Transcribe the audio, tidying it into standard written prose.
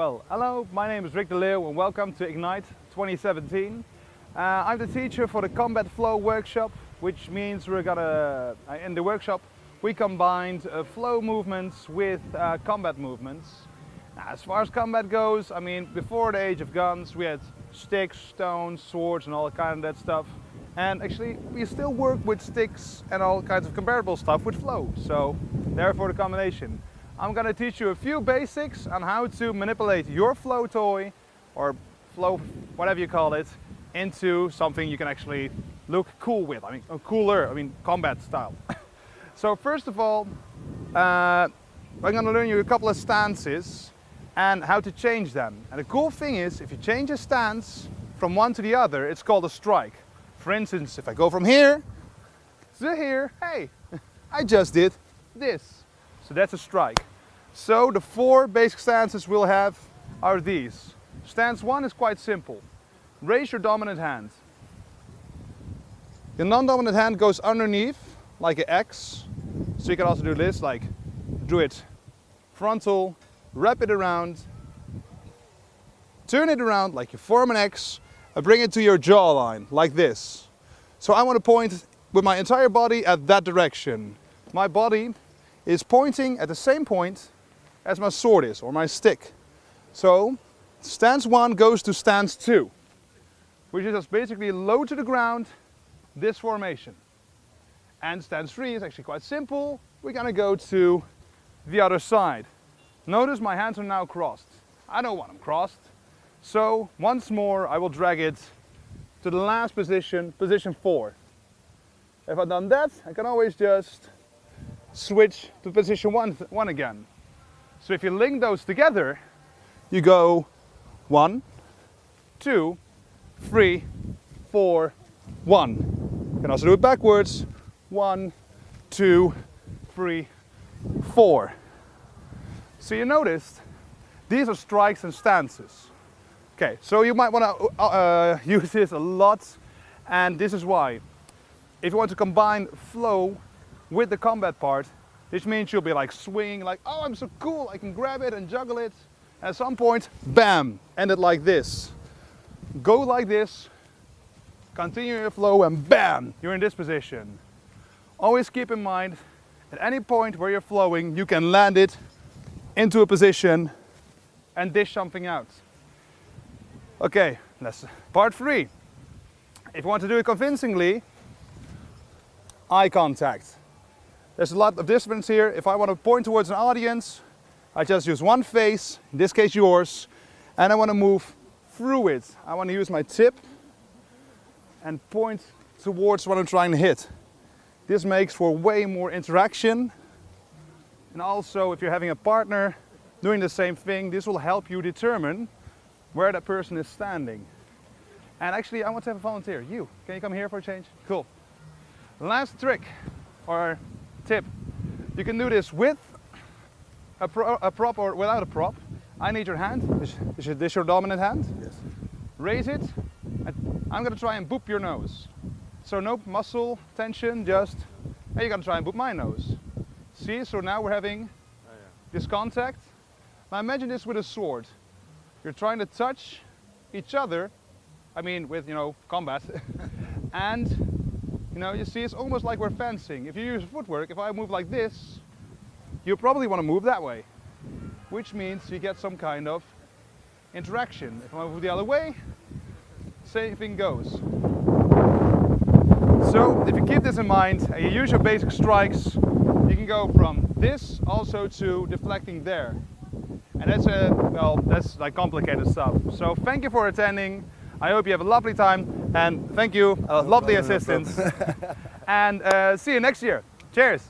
Well, hello, my name is Leeuw and welcome to Ignite 2017. I'm the teacher for the Combat Flow workshop, which means we're gonna, in the workshop, we combined flow movements with combat movements. Now, as far as combat goes, I mean, before the age of guns, we had sticks, stones, swords and all kind of that stuff. And actually, we still work with sticks and all kinds of comparable stuff with flow. So, therefore the combination. I'm going to teach you a few basics on how to manipulate your flow toy, or flow, whatever you call it, into something you can actually look cool with. I mean, combat style. So first of all, I'm going to learn you a couple of stances and how to change them. And the cool thing is, if you change a stance from one to the other, it's called a strike. For instance, if I go from here to here, hey, I just did this. So that's a strike. So the four basic stances we'll have are these. Stance one is quite simple. Raise your dominant hand. Your non-dominant hand goes underneath like an X. So you can also do this, like do it frontal, wrap it around, turn it around like you form an X, and bring it to your jawline like this. So I want to point with my entire body at that direction. My body is pointing at the same point as my sword is, or my stick. So stance one goes to stance two, which is just basically low to the ground, this formation. And stance three is actually quite simple. We're gonna go to the other side. Notice my hands are now crossed. I don't want them crossed. So once more, I will drag it to the last position, position 4. If I've done that, I can always just switch to position one again. So if you link those together, you go 1, 2, 3, 4, 1. You can also do it backwards. 1, 2, 3, 4. So you noticed these are strikes and stances. Okay, so you might want to use this a lot, and this is why. If you want to combine flow with the combat part, this means you'll be like swinging, like, oh, I'm so cool, I can grab it and juggle it. At some point, bam, end it like this. Go like this, continue your flow, and bam, you're in this position. Always keep in mind, at any point where you're flowing, you can land it into a position and dish something out. Okay, that's part 3. If you want to do it convincingly, eye contact. There's a lot of difference here. If I want to point towards an audience, I just use one face, in this case yours, and I want to move through it. I want to use my tip and point towards what I'm trying to hit. This makes for way more interaction. And also, if you're having a partner doing the same thing, this will help you determine where that person is standing. And actually, I want to have a volunteer. You, can you come here for a change? Cool. Last trick, or tip. You can do this with a prop or without a prop. I need your hand. Is this your dominant hand? Yes. Raise it. I'm going to try and boop your nose. So no muscle tension, just, hey, you're going to try and boop my nose. See, so now we're having this contact. Now imagine this with a sword. You're trying to touch each other, I mean with, combat, and you see it's almost like we're fencing. If you use footwork, if I move like this, you probably want to move that way, which means you get some kind of interaction. If I move the other way, same thing goes. So if you keep this in mind and you use your basic strikes, you can go from this also to deflecting there. And that's like complicated stuff. So thank you for attending. I hope you have a lovely time, and thank you, lovely assistance. And see you next year. Cheers.